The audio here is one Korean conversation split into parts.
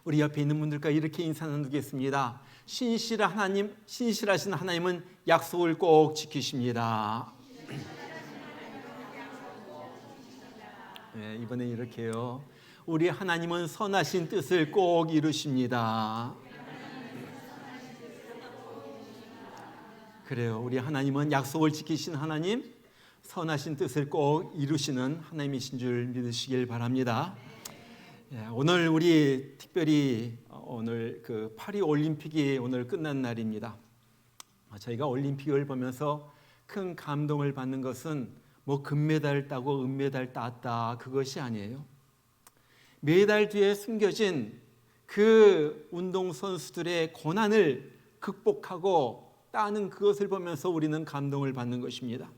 우리 옆에 있는 분들과 이렇게 인사 나누겠습니다. 신실하신 하나님은 약속을 꼭 지키십니다. 네, 이번에 이렇게요. 우리 하나님은 선하신 뜻을 꼭 이루십니다. 그래요. 우리 하나님은 약속을 지키신 하나님, 선하신 뜻을 꼭 이루시는 하나님이신 줄 믿으시길 바랍니다. 오늘 우리 특별히 오늘 그 파리 올림픽이 오늘 끝난 날입니다. 저희가 올림픽을 보면서 큰 감동을 받는 것은 뭐 금메달 따고 은메달 땄다 그것이 아니에요. 메달 뒤에 숨겨진 그 운동선수들의 고난을 극복하고 따는 그것을 보면서 우리는 감동을 받는 것입니다.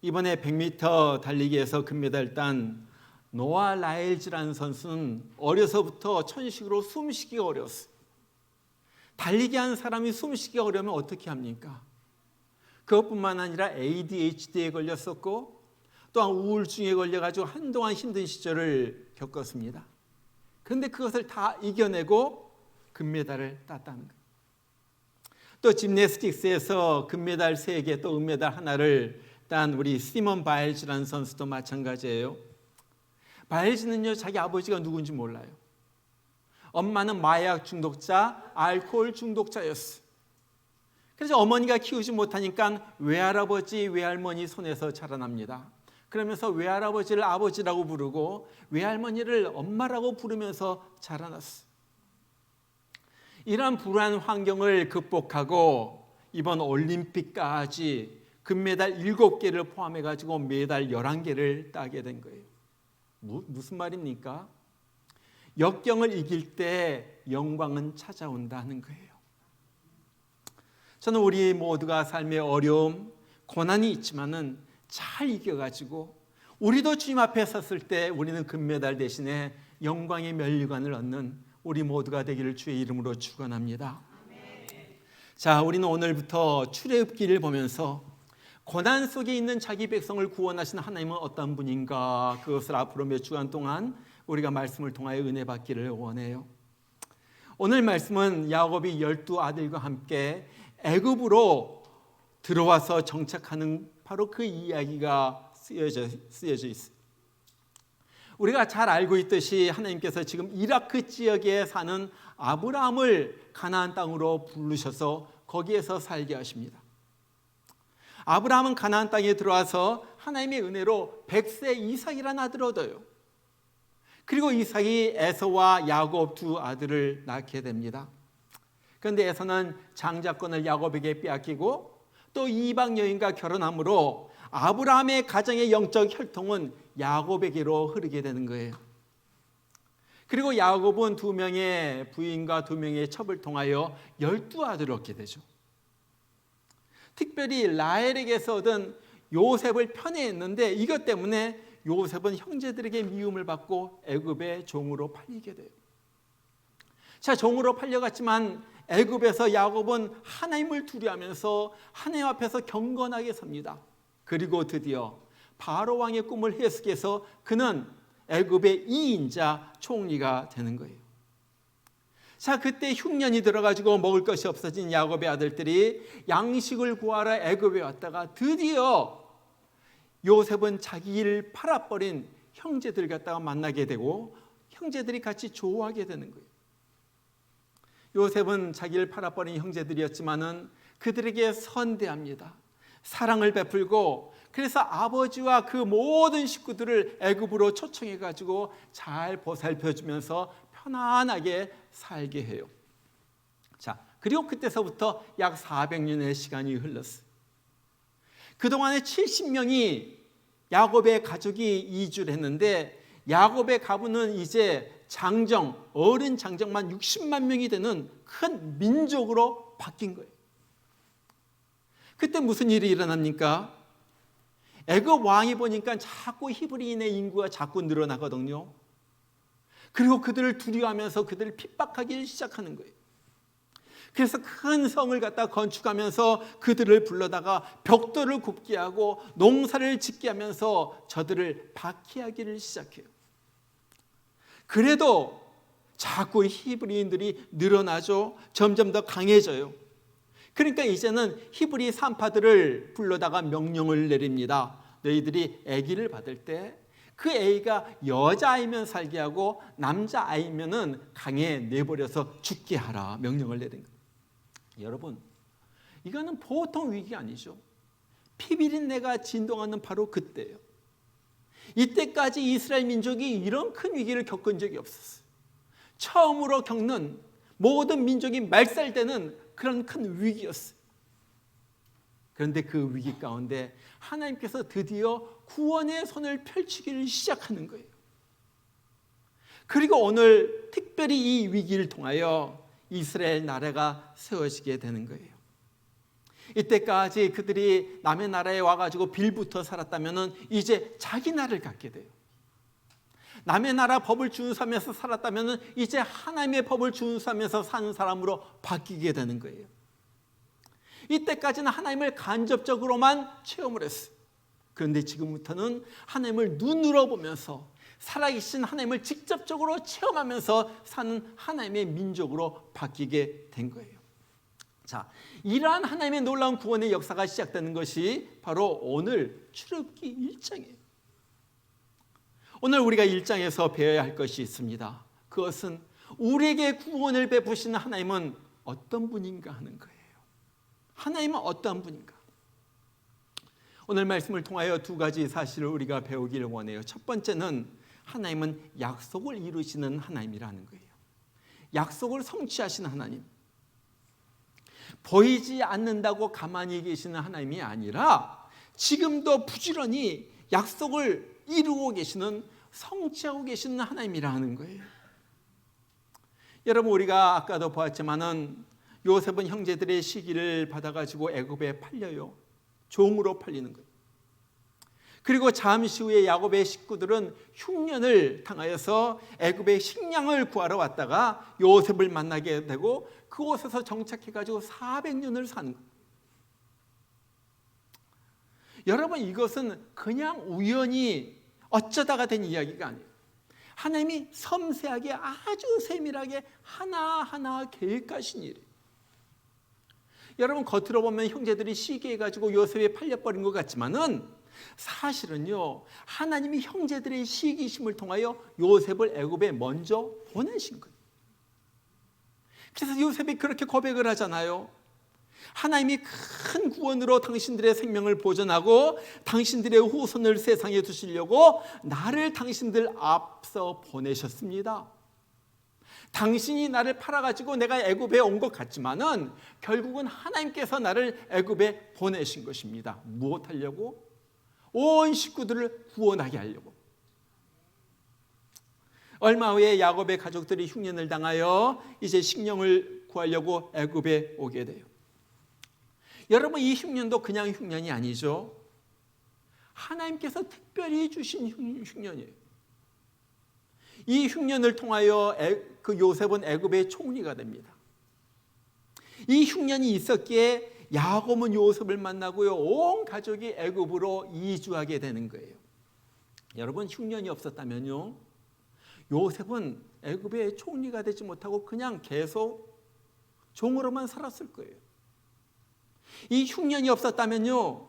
이번에 100m 달리기에서 금메달 딴 노아 라일즈라는 선수는 어려서부터 천식으로 숨쉬기가 어려웠어요. 달리기 한 사람이 숨쉬기가 어려우면 어떻게 합니까? 그것뿐만 아니라 ADHD에 걸렸었고 또한 우울증에 걸려가지고 한동안 힘든 시절을 겪었습니다. 그런데 그것을 다 이겨내고 금메달을 땄다는 거예요. 또 짐내스틱스에서 금메달 3개 또 은메달 하나를 딴 우리 시몬 바일즈라는 선수도 마찬가지예요. 바일즈는요, 자기 아버지가 누군지 몰라요. 엄마는 마약 중독자, 알코올 중독자였어요. 그래서 어머니가 키우지 못하니까 외할아버지, 외할머니 손에서 자라납니다. 그러면서 외할아버지를 아버지라고 부르고 외할머니를 엄마라고 부르면서 자라났어요. 이러한 불우한 환경을 극복하고 이번 올림픽까지 금메달 7개를 포함해가지고 메달 11개를 따게 된 거예요. 무슨 말입니까? 역경을 이길 때 영광은 찾아온다는 거예요. 저는 우리 모두가 삶의 어려움, 고난이 있지만은 잘 이겨가지고 우리도 주님 앞에 섰을 때 우리는 금메달 대신에 영광의 면류관을 얻는 우리 모두가 되기를 주의 이름으로 축원합니다. 자, 우리는 오늘부터 출애굽기를 보면서 고난 속에 있는 자기 백성을 구원하신 하나님은 어떤 분인가, 그것을 앞으로 몇 주간 동안 우리가 말씀을 통하여 은혜 받기를 원해요. 오늘 말씀은 야곱이 12아들과 함께 애굽으로 들어와서 정착하는 바로 그 이야기가 쓰여져 있어요. 우리가 잘 알고 있듯이 하나님께서 지금 이라크 지역에 사는 아브라함을 가나안 땅으로 부르셔서 거기에서 살게 하십니다. 아브라함은 가나안 땅에 들어와서 하나님의 은혜로 100세 이삭이라는 아들을 얻어요. 그리고 이삭이 에서와 야곱 두 아들을 낳게 됩니다. 그런데 에서는 장자권을 야곱에게 빼앗기고 또 이방 여인과 결혼함으로 아브라함의 가정의 영적 혈통은 야곱에게로 흐르게 되는 거예요. 그리고 야곱은 2명의 부인과 2명의 첩을 통하여 12아들을 얻게 되죠. 특별히 라헬에게서 얻은 요셉을 편애했는데 이것 때문에 요셉은 형제들에게 미움을 받고 애굽의 종으로 팔리게 돼요. 자, 종으로 팔려갔지만 애굽에서 야곱은 하나님을 두려워하면서 하나님 앞에서 경건하게 섭니다. 그리고 드디어 바로 왕의 꿈을 해석해서 그는 애굽의 2인자 총리가 되는 거예요. 자, 그때 흉년이 들어가지고 먹을 것이 없어진 야곱의 아들들이 양식을 구하러 애굽에 왔다가 드디어 요셉은 자기를 팔아버린 형제들 갖다가 만나게 되고 형제들이 같이 조우하게 되는 거예요. 요셉은 자기를 팔아버린 형제들이었지만은 그들에게 선대합니다. 사랑을 베풀고 그래서 아버지와 그 모든 식구들을 애굽으로 초청해 가지고 잘 보살펴주면서 편안하게 살게 해요. 자, 그리고 그때서부터 약 400년의 시간이 흘렀어요. 그동안에 70명이 야곱의 가족이 이주를 했는데 야곱의 가문은 이제 장정, 어른 장정만 60만 명이 되는 큰 민족으로 바뀐 거예요. 그때 무슨 일이 일어납니까? 애굽 왕이 보니까 자꾸 히브리인의 인구가 자꾸 늘어나거든요. 그리고 그들을 두려워하면서 그들을 핍박하기 시작하는 거예요. 그래서 큰 성을 갖다 건축하면서 그들을 불러다가 벽돌을 굽게 하고 농사를 짓게 하면서 저들을 박해하기를 시작해요. 그래도 자꾸 히브리인들이 늘어나죠. 점점 더 강해져요. 그러니까 이제는 히브리 산파들을 불러다가 명령을 내립니다. 너희들이 아기를 받을 때 그 아이가 여자아이면 살게 하고 남자아이면은 강에 내버려서 죽게 하라 명령을 내린 거예요. 여러분, 이거는 보통 위기 아니죠. 피비린내가 진동하는 바로 그때예요. 이때까지 이스라엘 민족이 이런 큰 위기를 겪은 적이 없었어요. 처음으로 겪는 모든 민족이 말살되는 그런 큰 위기였어요. 그런데 그 위기 가운데 하나님께서 드디어 구원의 손을 펼치기를 시작하는 거예요. 그리고 오늘 특별히 이 위기를 통하여 이스라엘 나라가 세워지게 되는 거예요. 이때까지 그들이 남의 나라에 와가지고 빌부터 살았다면 이제 자기 나라를 갖게 돼요. 남의 나라 법을 준수하면서 살았다면 이제 하나님의 법을 준수하면서 사는 사람으로 바뀌게 되는 거예요. 이때까지는 하나님을 간접적으로만 체험을 했어요. 그런데 지금부터는 하나님을 눈으로 보면서 살아계신 하나님을 직접적으로 체험하면서 사는 하나님의 민족으로 바뀌게 된 거예요. 자, 이러한 하나님의 놀라운 구원의 역사가 시작되는 것이 바로 오늘 출애굽기 1장이에요. 오늘 우리가 1장에서 배워야 할 것이 있습니다. 그것은 우리에게 구원을 베푸시는 하나님은 어떤 분인가 하는 거예요. 하나님은 어떠한 분인가? 오늘 말씀을 통하여 두 가지 사실을 우리가 배우기를 원해요. 첫 번째는 하나님은 약속을 이루시는 하나님이라는 거예요. 약속을 성취하시는 하나님. 보이지 않는다고 가만히 계시는 하나님이 아니라 지금도 부지런히 약속을 이루고 계시는, 성취하고 계시는 하나님이라는 거예요. 여러분, 우리가 아까도 보았지만은 요셉은 형제들의 시기를 받아가지고 애굽에 팔려요. 종으로 팔리는 거예요. 그리고 잠시 후에 야곱의 식구들은 흉년을 당하여서 애굽의 식량을 구하러 왔다가 요셉을 만나게 되고 그곳에서 정착해가지고 400년을 사는 거예요. 여러분, 이것은 그냥 우연히 어쩌다가 된 이야기가 아니에요. 하나님이 섬세하게 아주 세밀하게 하나하나 계획하신 일이에요. 여러분, 겉으로 보면 형제들이 시기해가지고 요셉에 팔려버린 것 같지만은 사실은요, 하나님이 형제들의 시기심을 통하여 요셉을 애굽에 먼저 보내신 거예요. 그래서 요셉이 그렇게 고백을 하잖아요. 하나님이 큰 구원으로 당신들의 생명을 보존하고 당신들의 후손을 세상에 두시려고 나를 당신들 앞서 보내셨습니다. 당신이 나를 팔아가지고 내가 애굽에 온 것 같지만은 결국은 하나님께서 나를 애굽에 보내신 것입니다. 무엇하려고? 온 식구들을 구원하게 하려고. 얼마 후에 야곱의 가족들이 흉년을 당하여 이제 식량을 구하려고 애굽에 오게 돼요. 여러분, 이 흉년도 그냥 흉년이 아니죠. 하나님께서 특별히 주신 흉년이에요. 이 흉년을 통하여 그 요셉은 애굽의 총리가 됩니다. 이 흉년이 있었기에 야곱은 요셉을 만나고요, 온 가족이 애굽으로 이주하게 되는 거예요. 여러분, 흉년이 없었다면요, 요셉은 애굽의 총리가 되지 못하고 그냥 계속 종으로만 살았을 거예요. 이 흉년이 없었다면요,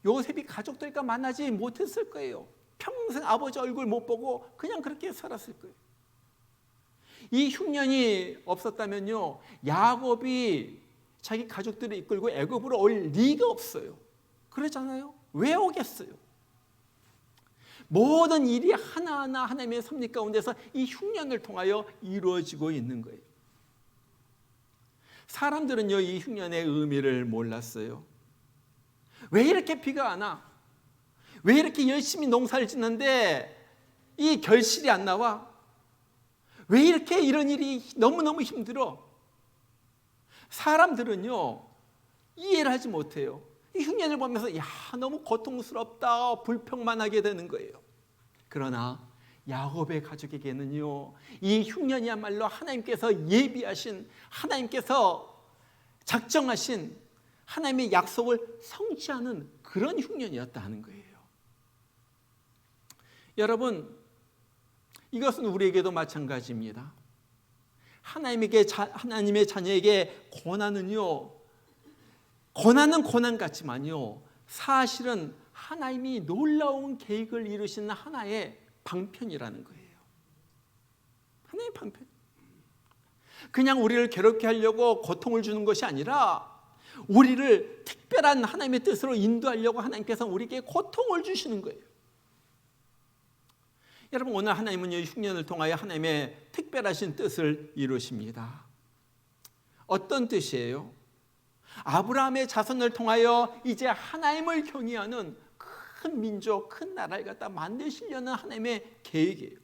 요셉이 가족들과 만나지 못했을 거예요. 평생 아버지 얼굴 못 보고 그냥 그렇게 살았을 거예요. 이 흉년이 없었다면요, 야곱이 자기 가족들을 이끌고 애굽으로 올 리가 없어요. 그러잖아요. 왜 오겠어요? 모든 일이 하나하나 하나님의 섭리 가운데서 이 흉년을 통하여 이루어지고 있는 거예요. 사람들은요, 이 흉년의 의미를 몰랐어요. 왜 이렇게 비가 안 와? 왜 이렇게 열심히 농사를 짓는데 이 결실이 안 나와? 왜 이렇게 이런 일이 너무너무 힘들어? 사람들은요, 이해를 하지 못해요. 이 흉년을 보면서 야, 너무 고통스럽다, 불평만 하게 되는 거예요. 그러나 야곱의 가족에게는요, 이 흉년이야말로 하나님께서 예비하신, 하나님께서 작정하신 하나님의 약속을 성취하는 그런 흉년이었다 하는 거예요. 여러분, 이것은 우리에게도 마찬가지입니다. 하나님의 자녀에게 고난은요, 고난은 고난 같지만요, 사실은 하나님이 놀라운 계획을 이루시는 하나의 방편이라는 거예요. 하나의 방편. 그냥 우리를 괴롭게 하려고 고통을 주는 것이 아니라 우리를 특별한 하나님의 뜻으로 인도하려고 하나님께서 우리에게 고통을 주시는 거예요. 여러분, 오늘 하나님은 이 흉년을 통하여 하나님의 특별하신 뜻을 이루십니다. 어떤 뜻이에요? 아브라함의 자손을 통하여 이제 하나님을 경외하는 큰 민족, 큰 나라를 갖다 만드시려는 하나님의 계획이에요.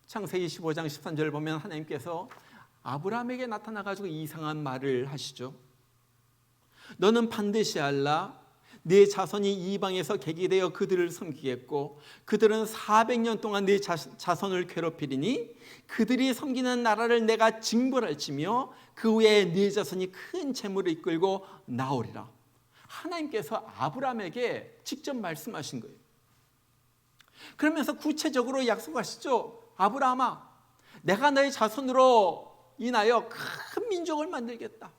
창세기 15장 13절을 보면 하나님께서 아브라함에게 나타나가지고 이상한 말을 하시죠. 너는 반드시 알라. 네 자손이 이방에서 객이 되어 그들을 섬기겠고 그들은 400년 동안 네 자손을 괴롭히리니 그들이 섬기는 나라를 내가 징벌할지며 그 후에 네 자손이 큰 재물을 이끌고 나오리라. 하나님께서 아브라함에게 직접 말씀하신 거예요. 그러면서 구체적으로 약속하시죠. 아브라함아, 내가 너의 자손으로 인하여 큰 민족을 만들겠다.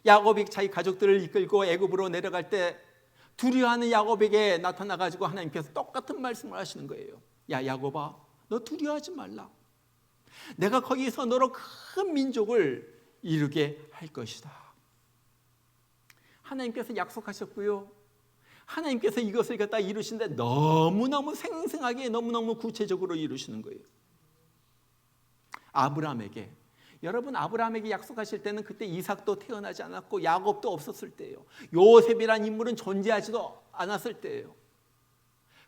야곱이 자기 가족들을 이끌고 애굽으로 내려갈 때 두려워하는 야곱에게 나타나가지고 하나님께서 똑같은 말씀을 하시는 거예요. 야, 야곱아, 너 두려워하지 말라. 내가 거기서 너로 큰 민족을 이루게 할 것이다. 하나님께서 약속하셨고요, 하나님께서 이것을 갖다 이루시는데 너무너무 생생하게, 너무너무 구체적으로 이루시는 거예요. 아브라함에게, 여러분, 아브라함에게 약속하실 때는 그때 이삭도 태어나지 않았고 야곱도 없었을 때예요. 요셉이란 인물은 존재하지도 않았을 때예요.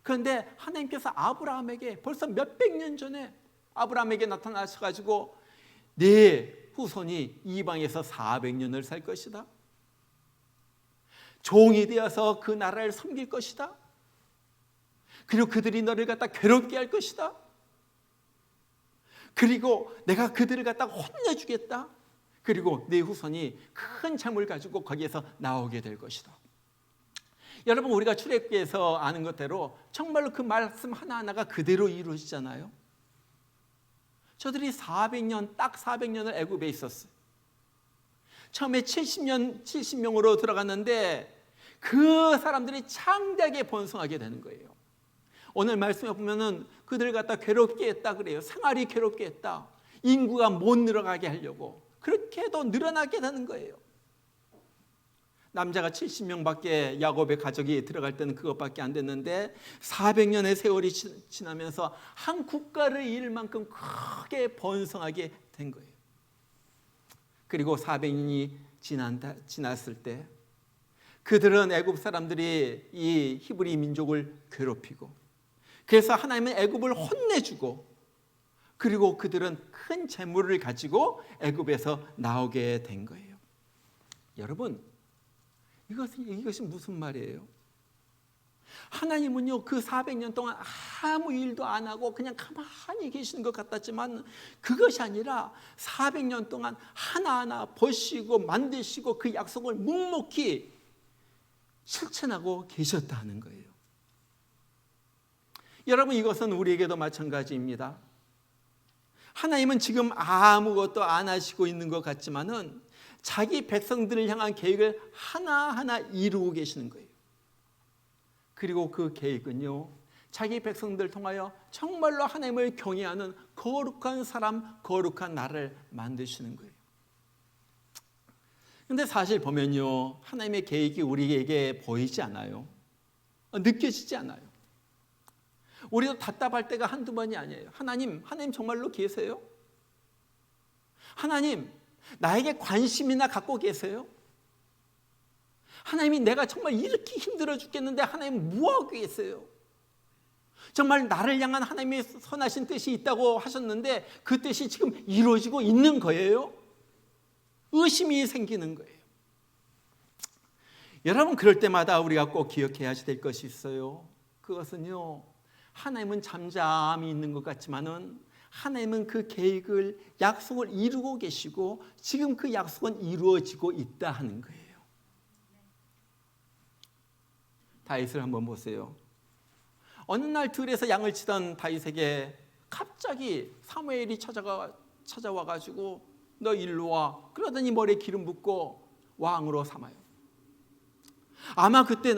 그런데 하나님께서 아브라함에게 벌써 몇백 년 전에 아브라함에게 나타나셔가지고 네 후손이 이방에서 400년을 살 것이다. 종이 되어서 그 나라를 섬길 것이다. 그리고 그들이 너를 갖다 괴롭게 할 것이다. 그리고 내가 그들을 갖다가 혼내주겠다. 그리고 네 후손이 큰 재물 가지고 거기에서 나오게 될 것이다. 여러분, 우리가 출애굽기에서 아는 것대로 정말로 그 말씀 하나하나가 그대로 이루어지잖아요. 저들이 400년, 딱 400년을 애굽에 있었어요. 처음에 70명으로 들어갔는데 그 사람들이 창대하게 번성하게 되는 거예요. 오늘 말씀에 보면은 그들을 갖다 괴롭게 했다 그래요. 생활이 괴롭게 했다. 인구가 못 늘어가게 하려고 그렇게 해도 늘어나게 되는 거예요. 남자가 70명밖에 야곱의 가족이 들어갈 때는 그것밖에 안 됐는데 400년의 세월이 지나면서 한 국가를 이을 만큼 크게 번성하게 된 거예요. 그리고 400년이 지났을 때 그들은 애굽 사람들이 이 히브리 민족을 괴롭히고, 그래서 하나님은 애굽을 혼내주고, 그리고 그들은 큰 재물을 가지고 애굽에서 나오게 된 거예요. 여러분, 이것이 무슨 말이에요? 하나님은요, 그 400년 동안 아무 일도 안 하고 그냥 가만히 계시는 것 같았지만 그것이 아니라 400년 동안 하나하나 보시고 만드시고 그 약속을 묵묵히 실천하고 계셨다는 거예요. 여러분, 이것은 우리에게도 마찬가지입니다. 하나님은 지금 아무것도 안 하시고 있는 것 같지만은 자기 백성들을 향한 계획을 하나하나 이루고 계시는 거예요. 그리고 그 계획은요, 자기 백성들 통하여 정말로 하나님을 경외하는 거룩한 사람, 거룩한 나라를 만드시는 거예요. 그런데 사실 보면요, 하나님의 계획이 우리에게 보이지 않아요. 느껴지지 않아요. 우리도 답답할 때가 한두 번이 아니에요. 하나님 정말로 계세요? 하나님, 나에게 관심이나 갖고 계세요? 하나님이 내가 정말 이렇게 힘들어 죽겠는데 하나님 뭐하고 계세요? 정말 나를 향한 하나님의 선하신 뜻이 있다고 하셨는데 그 뜻이 지금 이루어지고 있는 거예요? 의심이 생기는 거예요. 여러분, 그럴 때마다 우리가 꼭 기억해야 될 것이 있어요. 그것은요, 하나님은 잠잠히 있는 것 같지만은 하나님은 그 계획을, 약속을 이루고 계시고 지금 그 약속은 이루어지고 있다 하는 거예요. 다윗을 한번 보세요. 어느 날 들에서 양을 치던 다윗에게 갑자기 사무엘이 찾아와 가지고 너 일로 와. 그러더니 머리에 기름 붓고 왕으로 삼아요. 아마 그때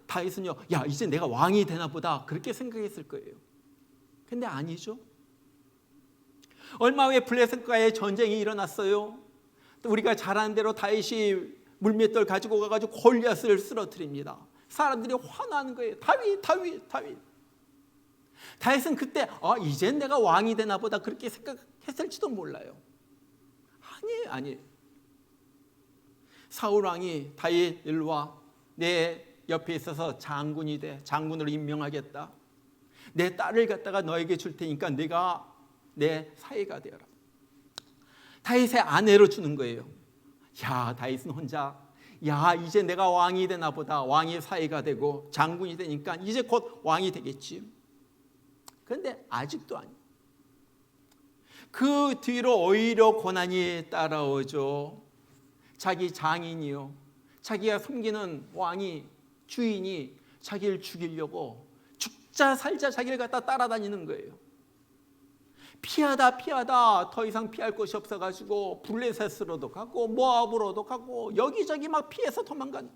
다윗은요, 야, 이제 내가 왕이 되나 보다 그렇게 생각했을 거예요. 근데 아니죠. 얼마 후에 블레셋과의 전쟁이 일어났어요. 또 우리가 잘 아는 대로 다윗이 물맷돌 가지고 가가지고 골리앗을 쓰러뜨립니다. 사람들이 화나는 거예요. 다윗. 다윗은 그때 이젠 내가 왕이 되나 보다 그렇게 생각했을지도 몰라요. 아니에요. 사울 왕이 다윗 일로 와. 내 옆에 있어서 장군이 돼. 장군으로 임명하겠다. 내 딸을 갖다가 너에게 줄 테니까 네가 내 사위가 되어라. 다윗의 아내로 주는 거예요. 야, 다윗은 혼자 이제 내가 왕이 되나 보다. 왕의 사위가 되고 장군이 되니까 이제 곧 왕이 되겠지. 그런데 아직도 아니에요. 그 뒤로 오히려 고난이 따라오죠. 자기 장인이요, 자기가 섬기는 왕이, 주인이 자기를 죽이려고 죽자 살자 자기를 갖다 따라다니는 거예요. 피하다 더 이상 피할 곳이 없어가지고 블레셋으로도 가고 모압으로도 가고 여기저기 막 피해서 도망가는.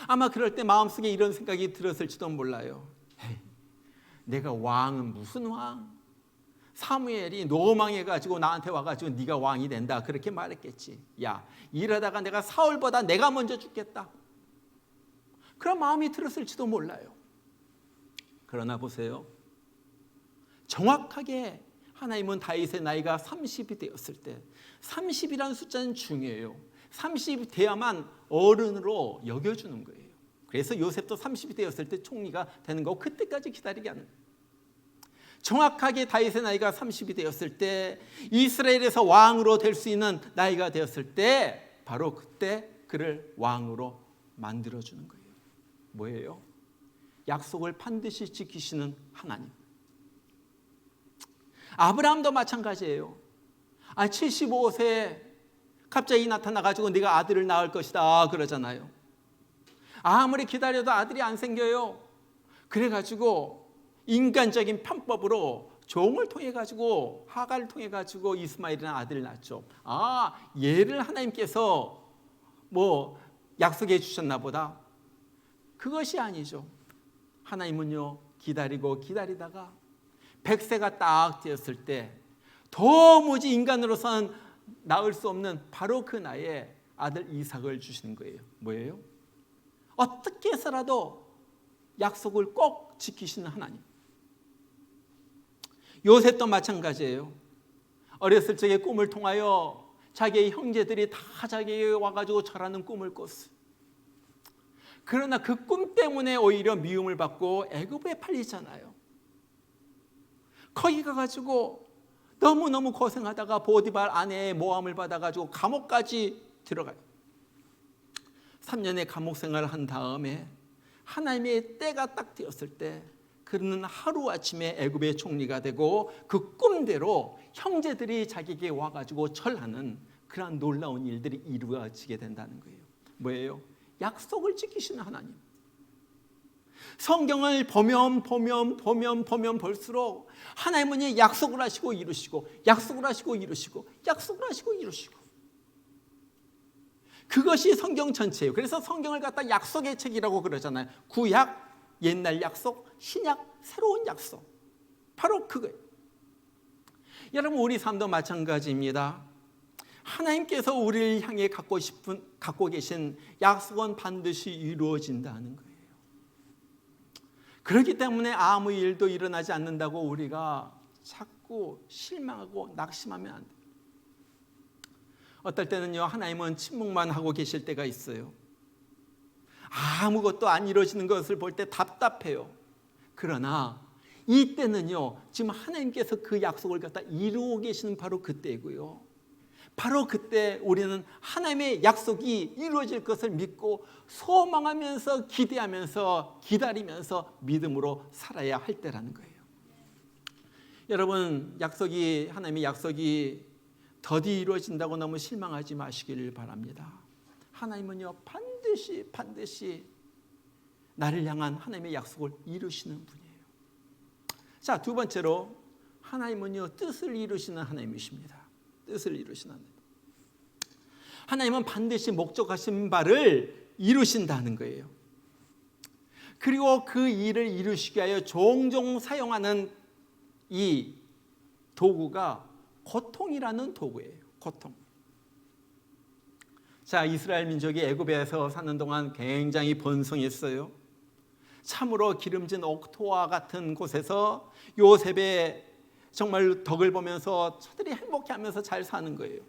아마 그럴 때 마음속에 이런 생각이 들었을지도 몰라요. 에이, 내가 왕은 무슨 왕? 사무엘이 노망해가지고 나한테 와가지고 네가 왕이 된다 그렇게 말했겠지. 야, 이러다가 내가 사울보다 내가 먼저 죽겠다. 그런 마음이 들었을지도 몰라요. 그러나 보세요. 정확하게 하나님은 다윗의 나이가 30이 되었을 때, 30이라는 숫자는 중요해요. 30이 돼야만 어른으로 여겨주는 거예요. 그래서 요셉도 30이 되었을 때 총리가 되는 거고 그때까지 기다리게 하는 거예요. 정확하게 다윗의 나이가 30이 되었을 때, 이스라엘에서 왕으로 될 수 있는 나이가 되었을 때, 바로 그때 그를 왕으로 만들어주는 거예요. 뭐예요? 약속을 반드시 지키시는 하나님. 아브라함도 마찬가지예요. 75세에 갑자기 나타나가지고 네가 아들을 낳을 것이다 그러잖아요. 아무리 기다려도 아들이 안 생겨요. 그래가지고 인간적인 편법으로 종을 통해 가지고, 하가를 통해 가지고 이스마엘이라는 아들을 낳죠. 얘를 하나님께서 약속해 주셨나 보다. 그것이 아니죠. 하나님은요, 기다리다가 100세가 딱 되었을 때 도무지 인간으로서는 낳을 수 없는 바로 그 나이에 아들 이삭을 주시는 거예요. 뭐예요? 어떻게 해서라도 약속을 꼭 지키시는 하나님. 요셉도 마찬가지예요. 어렸을 적에 꿈을 통하여 자기의 형제들이 다 자기에게 와가지고 절하는 꿈을 꿨어요. 그러나 그 꿈 때문에 오히려 미움을 받고 애굽에 팔리잖아요. 거기 가가지고 너무너무 고생하다가 보디발 아내의 모함을 받아가지고 감옥까지 들어가요. 3년의 감옥 생활을 한 다음에 하나님의 때가 딱 되었을 때 그는 하루아침에 애굽의 총리가 되고 그 꿈대로 형제들이 자기에게 와가지고 절하는 그런 놀라운 일들이 이루어지게 된다는 거예요. 뭐예요? 약속을 지키시는 하나님. 성경을 보면 볼수록 하나님은 약속을 하시고 이루시고, 약속을 하시고 이루시고, 약속을 하시고 이루시고. 그것이 성경 전체예요. 그래서 성경을 갖다 약속의 책이라고 그러잖아요. 구약, 옛날 약속, 신약, 새로운 약속. 바로 그거예요. 여러분, 우리 삶도 마찬가지입니다. 하나님께서 우리를 향해 갖고 계신 약속은 반드시 이루어진다는 거예요. 그렇기 때문에 아무 일도 일어나지 않는다고 우리가 자꾸 실망하고 낙심하면 안 돼요. 어떨 때는요, 하나님은 침묵만 하고 계실 때가 있어요. 아무것도 안 이루어지는 것을 볼 때 답답해요. 그러나 이때는요, 지금 하나님께서 그 약속을 갖다 이루고 계시는 바로 그때이고요. 바로 그때 우리는 하나님의 약속이 이루어질 것을 믿고 소망하면서 기대하면서 기다리면서 믿음으로 살아야 할 때라는 거예요. 여러분, 하나님의 약속이 더디 이루어진다고 너무 실망하지 마시기를 바랍니다. 하나님은요, 반드시 나를 향한 하나님의 약속을 이루시는 분이에요. 자, 두 번째로 하나님은요, 뜻을 이루시는 하나님이십니다. 뜻을 이루시는 하나님. 하나님은 반드시 목적하신 바를 이루신다는 거예요. 그리고 그 일을 이루시기 위하여 종종 사용하는 이 도구가 고통이라는 도구예요. 고통. 자, 이스라엘 민족이 애굽에서 사는 동안 굉장히 번성했어요. 참으로 기름진 옥토와 같은 곳에서 요셉의 정말 덕을 보면서 저들이 행복해하면서 잘 사는 거예요.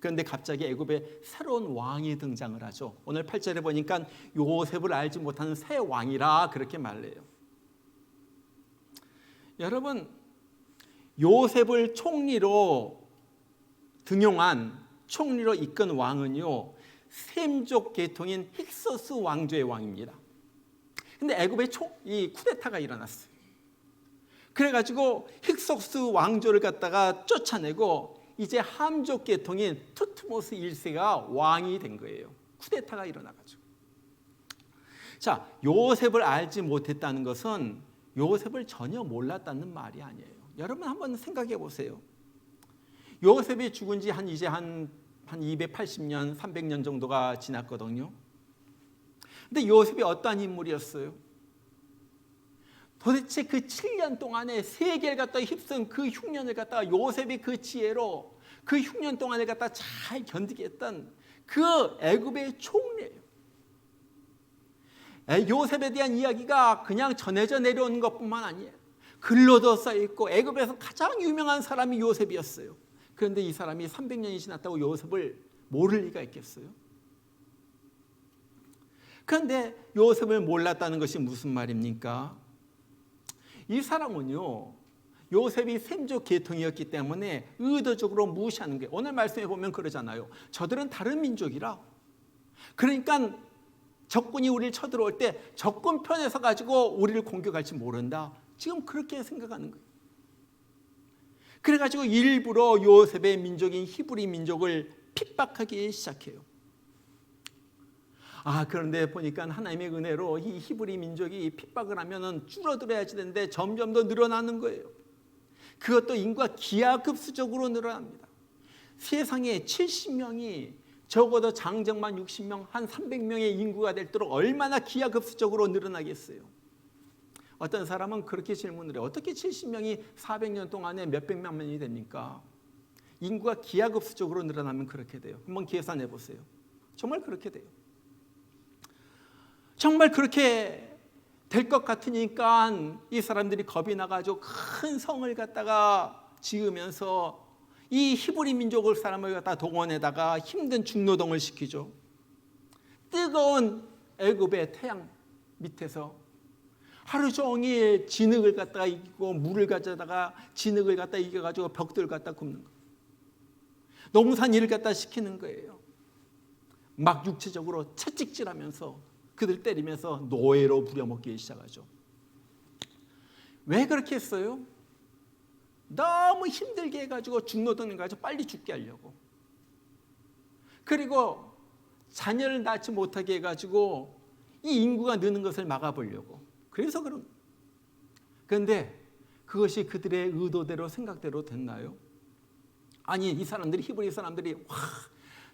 그런데 갑자기 애굽에 새로운 왕이 등장을 하죠. 오늘 8절에 보니까 요셉을 알지 못하는 새 왕이라 그렇게 말해요. 여러분, 요셉을 총리로 등용한, 총리로 이끈 왕은요, 셈족 계통인 힉소스 왕조의 왕입니다. 근데 애굽에 이 쿠데타가 일어났어요. 그래가지고 힉소스 왕조를 갖다가 쫓아내고 이제 함족 계통인 투트모스 1세가 왕이 된 거예요. 쿠데타가 일어나가지고. 자, 요셉을 알지 못했다는 것은 요셉을 전혀 몰랐다는 말이 아니에요. 여러분 한번 생각해 보세요. 요셉이 죽은 지 이제 한 280년, 300년 정도가 지났거든요. 근데 요셉이 어떠한 인물이었어요? 도대체 그 7년 동안에 세계를 갖다가 휩쓴 그 흉년을 갖다가 요셉이 그 지혜로 그 흉년 동안을 갖다가 잘 견디게 했던 그 애굽의 총리예요. 요셉에 대한 이야기가 그냥 전해져 내려오는 것뿐만 아니에요. 글로도 써있고 애굽에서 가장 유명한 사람이 요셉이었어요. 그런데 이 사람이 300년이 지났다고 요셉을 모를 리가 있겠어요? 그런데 요셉을 몰랐다는 것이 무슨 말입니까? 이 사람은요, 요셉이 셈족 계통이었기 때문에 의도적으로 무시하는 게, 오늘 말씀에 보면 그러잖아요. 저들은 다른 민족이라. 그러니까 적군이 우리를 쳐들어올 때 적군 편에 서 가지고 우리를 공격할지 모른다. 지금 그렇게 생각하는 거예요. 그래가지고 일부러 요셉의 민족인 히브리 민족을 핍박하기 시작해요. 그런데 보니까 하나님의 은혜로 이 히브리 민족이 핍박을 하면은 줄어들어야지 되는데 점점 더 늘어나는 거예요. 그것도 인구가 기하급수적으로 늘어납니다. 세상에 70명이 적어도 장정만 60명, 한 300명의 인구가 되도록 얼마나 기하급수적으로 늘어나겠어요. 어떤 사람은 그렇게 질문을 해요. 어떻게 70명이 400년 동안에 몇백만 명이 됩니까? 인구가 기하급수적으로 늘어나면 그렇게 돼요. 한번 계산해 보세요. 정말 그렇게 돼요. 정말 그렇게 될 것 같으니까 이 사람들이 겁이 나가지고 큰 성을 갖다가 지으면서 이 히브리 민족을 사람을 갖다 동원해다가 힘든 중노동을 시키죠. 뜨거운 애굽의 태양 밑에서 하루 종일 진흙을 갖다가 이기고 물을 가져다가 진흙을 갖다 이겨가지고 벽돌을 갖다 굽는 거예요. 농산 일을 갖다 시키는 거예요. 막 육체적으로 채찍질하면서 그들 때리면서 노예로 부려먹기 시작하죠. 왜 그렇게 했어요? 너무 힘들게 해가지고 중노동을 가지고 빨리 죽게 하려고. 그리고 자녀를 낳지 못하게 해가지고 이 인구가 느는 것을 막아보려고. 그래서 그런. 그런데 그것이 그들의 의도대로 생각대로 됐나요? 아니, 이 사람들이, 히브리 사람들이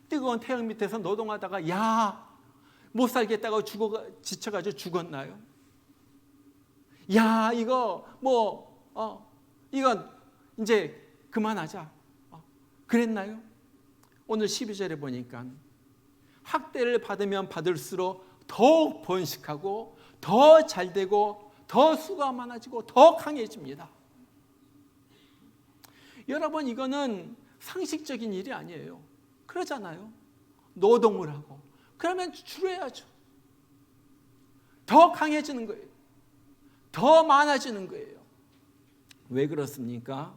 뜨거운 태양 밑에서 노동하다가 못 살겠다고 지쳐가지고 죽었나요? 이거 이건 이제 그만하자. 그랬나요? 오늘 12절에 보니까 학대를 받으면 받을수록 더욱 번식하고 더 잘되고 더 수가 많아지고 더 강해집니다. 여러분, 이거는 상식적인 일이 아니에요. 그러잖아요. 노동을 하고 그러면 줄여야죠. 더 강해지는 거예요. 더 많아지는 거예요. 왜 그렇습니까?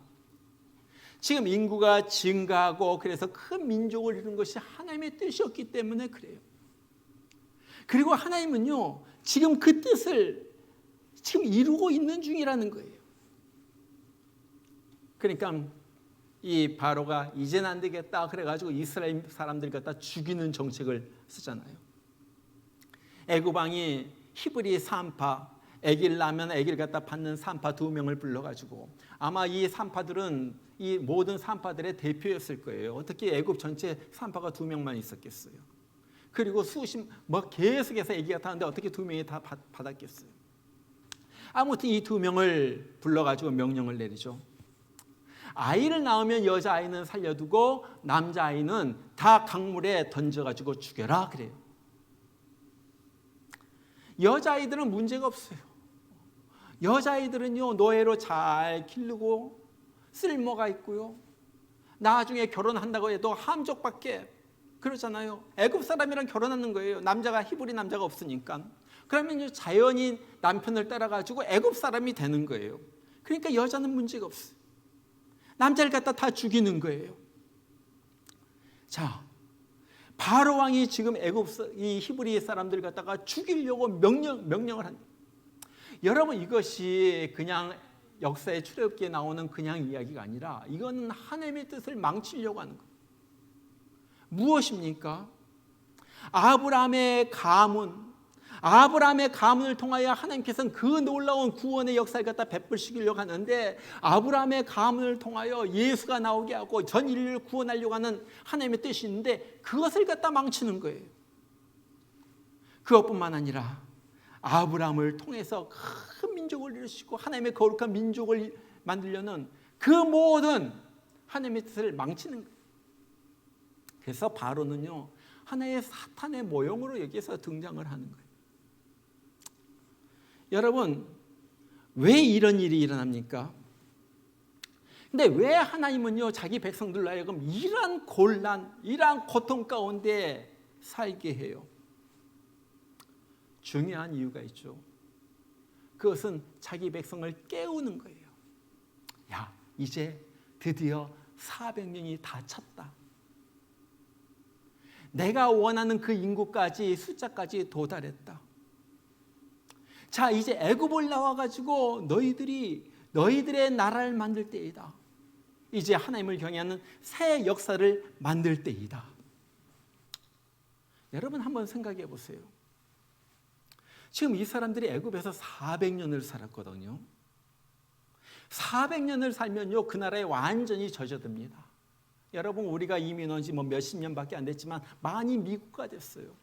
지금 인구가 증가하고 그래서 큰 민족을 이루는 것이 하나님의 뜻이었기 때문에 그래요. 그리고 하나님은요, 지금 그 뜻을 지금 이루고 있는 중이라는 거예요. 그러니까 이 바로가 이제는 안 되겠다 그래가지고 이스라엘 사람들 갖다 죽이는 정책을 쓰잖아요. 애굽 왕이 히브리 산파 아기를 낳으면 아기를 갖다 받는 산파 2명을 불러가지고, 아마 이 산파들은 이 모든 산파들의 대표였을 거예요. 어떻게 애굽 전체 산파가 2명만 있었겠어요? 그리고 계속해서 아기가 타는데 어떻게 2명이 다 받았겠어요? 아무튼 이 2명을 불러가지고 명령을 내리죠. 아이를 낳으면 여자아이는 살려두고 남자아이는 다 강물에 던져가지고 죽여라 그래요. 여자아이들은 문제가 없어요. 여자아이들은요, 노예로 잘 기르고 쓸모가 있고요, 나중에 결혼한다고 해도 함족밖에, 그러잖아요. 애굽 사람이랑 결혼하는 거예요. 남자가, 히브리 남자가 없으니까. 그러면 자연히 남편을 따라가지고 애굽 사람이 되는 거예요. 그러니까 여자는 문제가 없어요. 남자를 갖다 다 죽이는 거예요. 자, 바로 왕이 지금 이 히브리 사람들 갖다가 죽이려고 명령을 한다. 여러분, 이것이 그냥 역사의 출애굽기에 나오는 그냥 이야기가 아니라 이거는 하나님의 뜻을 망치려고 하는 거예요. 무엇입니까? 아브라함의 가문을 통하여 하나님께서는 그 놀라운 구원의 역사를 갖다 베풀시키려고 하는데, 아브라함의 가문을 통하여 예수가 나오게 하고 전 인류를 구원하려고 하는 하나님의 뜻이 있는데 그것을 갖다 망치는 거예요. 그것뿐만 아니라 아브라함을 통해서 큰 민족을 이루시고 하나님의 거룩한 민족을 만들려는 그 모든 하나님의 뜻을 망치는 거예요. 그래서 바로는요, 하나의 사탄의 모형으로 여기서 등장을 하는 거예요. 여러분, 왜 이런 일이 일어납니까? 근데 왜 하나님은요, 자기 백성들로 하여금 이러한 곤란, 이러한 고통 가운데 살게 해요? 중요한 이유가 있죠. 그것은 자기 백성을 깨우는 거예요. 야, 이제 드디어 400년이 다 찼다. 내가 원하는 그 인구까지, 숫자까지 도달했다. 자, 이제 애굽을 나와가지고 너희들의 나라를 만들 때이다. 이제 하나님을 경외하는 새 역사를 만들 때이다. 여러분, 한번 생각해 보세요. 지금 이 사람들이 애굽에서 400년을 살았거든요. 400년을 살면요, 그 나라에 완전히 젖어듭니다. 여러분, 우리가 이민 온 지 몇십 년밖에 안 됐지만 많이 미국화 됐어요.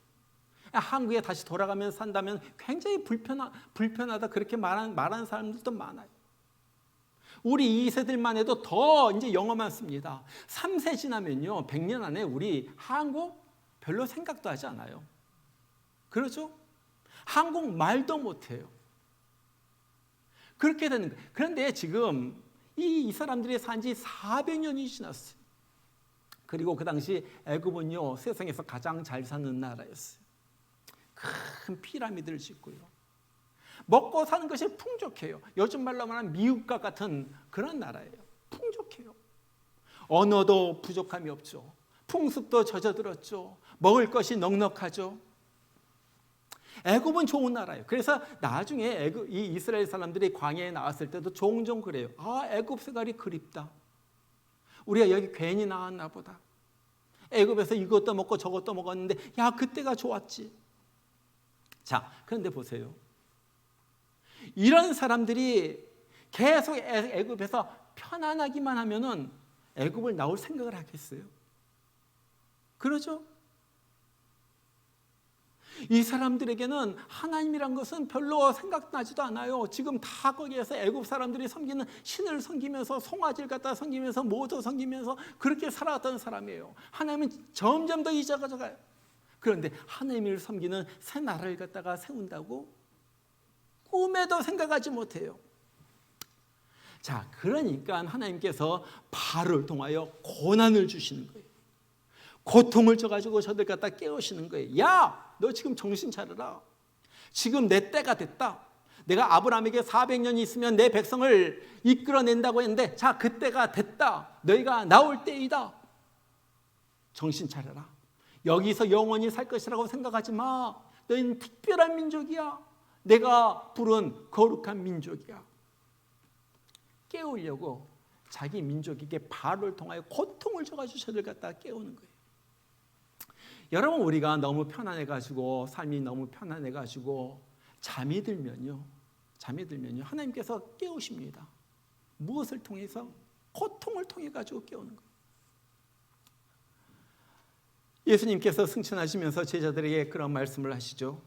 한국에 다시 돌아가면 산다면 굉장히 불편하다 그렇게 말하는 사람들도 많아요. 우리 2세들만 해도 더 이제 영어 많습니다. 3세 지나면요, 100년 안에 우리 한국 별로 생각도 하지 않아요. 그렇죠? 한국 말도 못해요. 그렇게 되는 거예요. 그런데 지금 이 사람들이 산 지 400년이 지났어요. 그리고 그 당시 애굽은요, 세상에서 가장 잘 사는 나라였어요. 큰 피라미드를 짓고요, 먹고 사는 것이 풍족해요. 요즘 말로 말하면 미국과 같은 그런 나라예요. 풍족해요. 언어도 부족함이 없죠. 풍습도 젖어들었죠. 먹을 것이 넉넉하죠. 애굽은 좋은 나라예요. 그래서 나중에 이 이스라엘 사람들이 광야에 나왔을 때도 종종 그래요. 아, 애굽 생활이 그립다. 우리가 여기 괜히 나왔나 보다. 애굽에서 이것도 먹고 저것도 먹었는데 야, 그때가 좋았지. 자, 그런데 보세요. 이런 사람들이 계속 애굽에서 편안하기만 하면은 애굽을 나올 생각을 하겠어요? 그러죠? 이 사람들에게는 하나님이란 것은 별로 생각나지도 않아요. 지금 다 거기에서 애굽 사람들이 섬기는 신을 섬기면서 송아지를 갖다 섬기면서 모도 섬기면서 그렇게 살아왔던 사람이에요. 하나님은 점점 더 잊어가져가요. 그런데 하나님을 섬기는 새 나라를 갖다가 세운다고 꿈에도 생각하지 못해요. 자, 그러니까 하나님께서 바로를 통하여 고난을 주시는 거예요. 고통을 줘가지고 저들 갖다 깨우시는 거예요. 야, 너 지금 정신 차려라. 지금 내 때가 됐다. 내가 아브라함에게 400년이 있으면 내 백성을 이끌어낸다고 했는데, 자, 그 때가 됐다. 너희가 나올 때이다. 정신 차려라. 여기서 영원히 살 것이라고 생각하지 마. 너희는 특별한 민족이야. 내가 부른 거룩한 민족이야. 깨우려고 자기 민족에게 바로를 통하여 고통을 줘가지고 저들 갖다 깨우는 거예요. 여러분, 우리가 너무 편안해가지고 삶이 너무 편안해가지고 잠이 들면요, 잠이 들면요, 하나님께서 깨우십니다. 무엇을 통해서? 고통을 통해 가지고 깨우는 거예요. 예수님께서 승천하시면서 제자들에게 그런 말씀을 하시죠.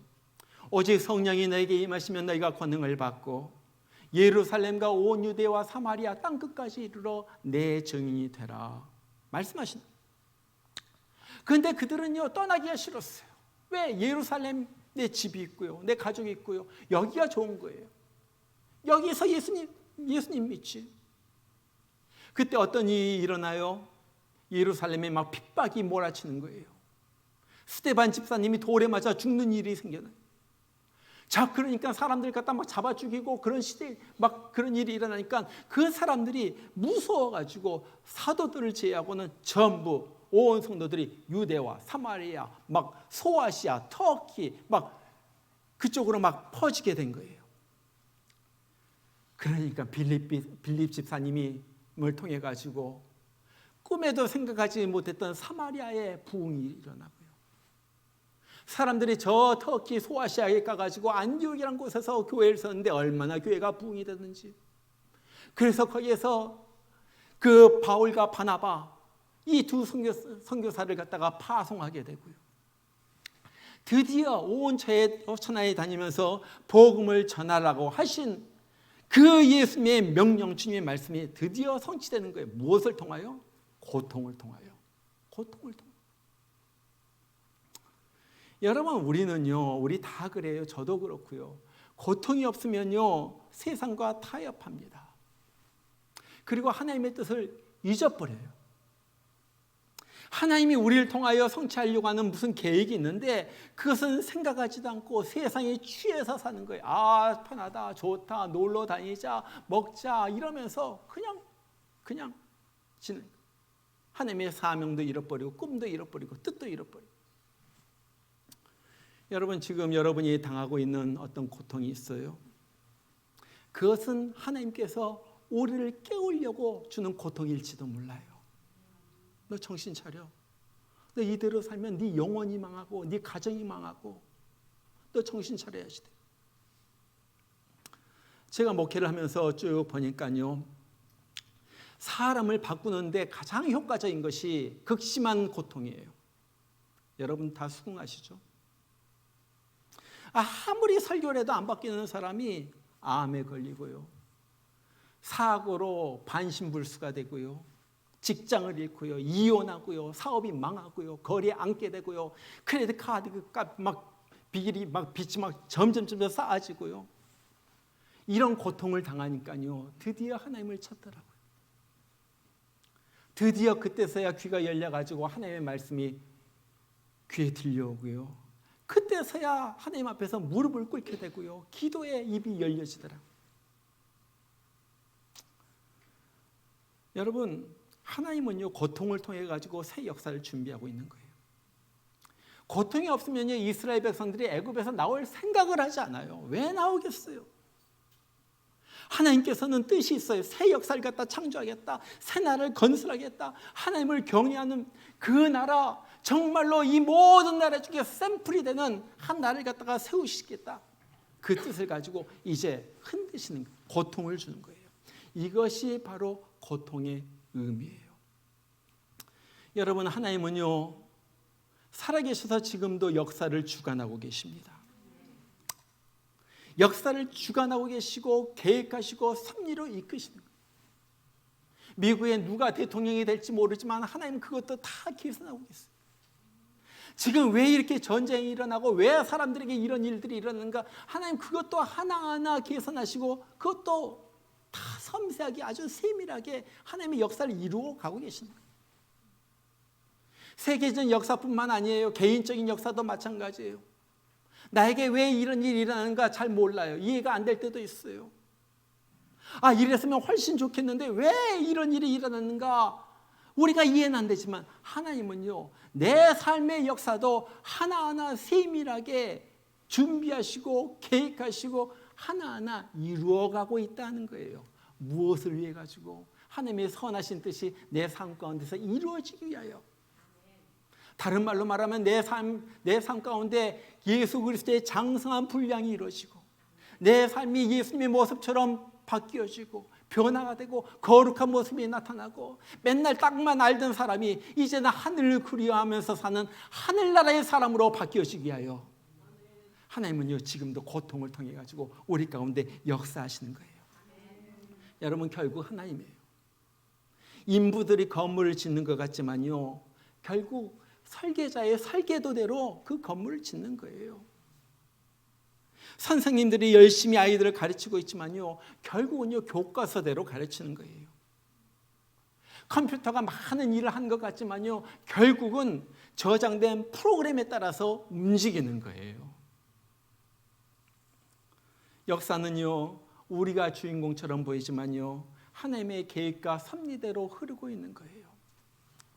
오직 성령이 너에게 임하시면 너희가 권능을 받고 예루살렘과 온 유대와 사마리아 땅끝까지 이르러 내 증인이 되라 말씀하신. 그런데 그들은요, 떠나기가 싫었어요. 왜? 예루살렘 내 집이 있고요, 내 가족이 있고요, 여기가 좋은 거예요. 여기서 예수님 믿지. 그때 어떤 일이 일어나요? 예루살렘에 막 핍박이 몰아치는 거예요. 스데반 집사님이 돌에 맞아 죽는 일이 생겨나요. 자, 그러니까 사람들 갖다 막 잡아 죽이고 그런 시대 막 그런 일이 일어나니까 그 사람들이 무서워가지고 사도들을 제외하고는 전부 온 성도들이 유대와 사마리아, 막 소아시아, 터키 막 그쪽으로 막 퍼지게 된 거예요. 그러니까 빌립 집사님을 통해 가지고 꿈에도 생각하지 못했던 사마리아의 부흥이 일어나고요. 사람들이 저 터키 소아시아에 가가지고 안디옥이라는 곳에서 교회를 세웠는데 얼마나 교회가 부흥이 되는지. 그래서 거기에서 그 바울과 바나바 이 두 선교사를 갖다가 파송하게 되고요. 드디어 온 천하에 다니면서 복음을 전하라고 하신 그 예수님의 명령, 주님의 말씀이 드디어 성취되는 거예요. 무엇을 통하여? 고통을 통하여. 고통을 통하여. 여러분, 우리는요, 우리 다 그래요. 저도 그렇고요. 고통이 없으면요, 세상과 타협합니다. 그리고 하나님의 뜻을 잊어버려요. 하나님이 우리를 통하여 성취하려고 하는 무슨 계획이 있는데 그것은 생각하지도 않고 세상에 취해서 사는 거예요. 아, 편하다, 좋다, 놀러 다니자, 먹자 이러면서 그냥 지는 거예요. 하나님의 사명도 잃어버리고 꿈도 잃어버리고 뜻도 잃어버리고. 여러분, 지금 여러분이 당하고 있는 어떤 고통이 있어요. 그것은 하나님께서 우리를 깨우려고 주는 고통일지도 몰라요. 너 정신 차려. 너 이대로 살면 네 영혼이 망하고 네 가정이 망하고 너 정신 차려야지 돼. 제가 목회를 하면서 쭉 보니까요, 사람을 바꾸는데 가장 효과적인 것이 극심한 고통이에요. 여러분 다 수긍하시죠? 아무리 설교를 해도 안 바뀌는 사람이 암에 걸리고요, 사고로 반신불수가 되고요, 직장을 잃고요, 이혼하고요, 사업이 망하고요, 거리에 앉게 되고요, 크레딧 카드 막 빚이 막 점점 쌓아지고요. 이런 고통을 당하니까요, 드디어 하나님을 찾더라고요. 드디어 그때서야 귀가 열려가지고 하나님의 말씀이 귀에 들려오고요, 그때서야 하나님 앞에서 무릎을 꿇게 되고요, 기도의 입이 열려지더라고요. 여러분, 하나님은요, 고통을 통해 가지고 새 역사를 준비하고 있는 거예요. 고통이 없으면요, 이스라엘 백성들이 애굽에서 나올 생각을 하지 않아요. 왜 나오겠어요? 하나님께서는 뜻이 있어요. 새 역사를 갖다 창조하겠다, 새 나라를 건설하겠다, 하나님을 경외하는 그 나라, 정말로 이 모든 나라 중에 샘플이 되는 한 나라를 갖다가 세우시겠다, 그 뜻을 가지고 이제 흔드시는 거예요. 고통을 주는 거예요. 이것이 바로 고통의 의미예요. 여러분, 하나님은요, 살아계셔서 지금도 역사를 주관하고 계십니다. 역사를 주관하고 계시고 계획하시고 섭리로 이끄시는 거예요. 미국에 누가 대통령이 될지 모르지만 하나님은 그것도 다 계산하고 계세요. 지금 왜 이렇게 전쟁이 일어나고 왜 사람들에게 이런 일들이 일어나는가, 하나님 그것도 하나하나 계산하시고 그것도 다 섬세하게, 아주 세밀하게 하나님의 역사를 이루어 가고 계시는 거예요. 세계적인 역사뿐만 아니에요. 개인적인 역사도 마찬가지예요. 나에게 왜 이런 일이 일어나는가 잘 몰라요. 이해가 안 될 때도 있어요. 이랬으면 훨씬 좋겠는데 왜 이런 일이 일어났는가, 우리가 이해는 안 되지만 하나님은요, 내 삶의 역사도 하나하나 세밀하게 준비하시고 계획하시고 하나하나 이루어가고 있다는 거예요. 무엇을 위해 가지고? 하나님의 선하신 뜻이 내 삶 가운데서 이루어지기 위하여. 다른 말로 말하면 내 삶 가운데 예수 그리스도의 장성한 분량이 이루어지고, 내 삶이 예수님의 모습처럼 바뀌어지고 변화가 되고 거룩한 모습이 나타나고 맨날 땅만 알던 사람이 이제는 하늘을 그리워하면서 사는 하늘나라의 사람으로 바뀌어지기 위하여 하나님은요 지금도 고통을 통해 가지고 우리 가운데 역사하시는 거예요. 여러분, 결국 하나님이에요. 인부들이 건물을 짓는 것 같지만요, 결국 설계자의 설계도대로 그 건물을 짓는 거예요. 선생님들이 열심히 아이들을 가르치고 있지만요, 결국은요 교과서대로 가르치는 거예요. 컴퓨터가 많은 일을 한 것 같지만요, 결국은 저장된 프로그램에 따라서 움직이는 거예요. 역사는요 우리가 주인공처럼 보이지만요 하나님의 계획과 섭리대로 흐르고 있는 거예요.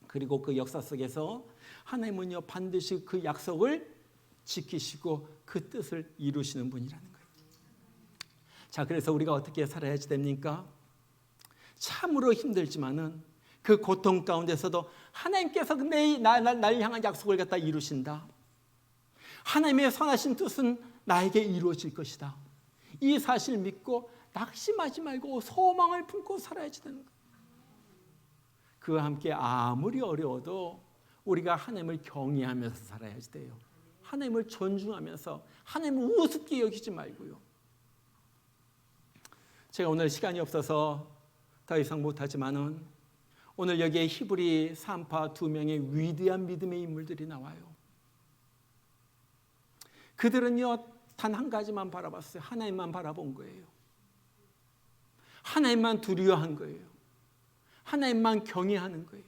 그리고 그 역사 속에서 하나님은요 반드시 그 약속을 지키시고 그 뜻을 이루시는 분이라는 거예요. 자, 그래서 우리가 어떻게 살아야지 됩니까? 참으로 힘들지만은 그 고통 가운데서도 하나님께서 날 향한 약속을 갖다 이루신다. 하나님의 선하신 뜻은 나에게 이루어질 것이다. 이 사실 믿고 낙심하지 말고 소망을 품고 살아야지 되는 거예요. 그와 함께 아무리 어려워도 우리가 하나님을 경외하면서 살아야지 돼요. 하나님을 존중하면서 하나님을 우습게 여기지 말고요. 제가 오늘 시간이 없어서 더 이상 못하지만은 오늘 여기에 히브리 산파 2명의 위대한 믿음의 인물들이 나와요. 그들은요 단 한 가지만 바라봤어요. 하나님만 바라본 거예요. 하나님만 두려워한 거예요. 하나님만 경외하는 거예요.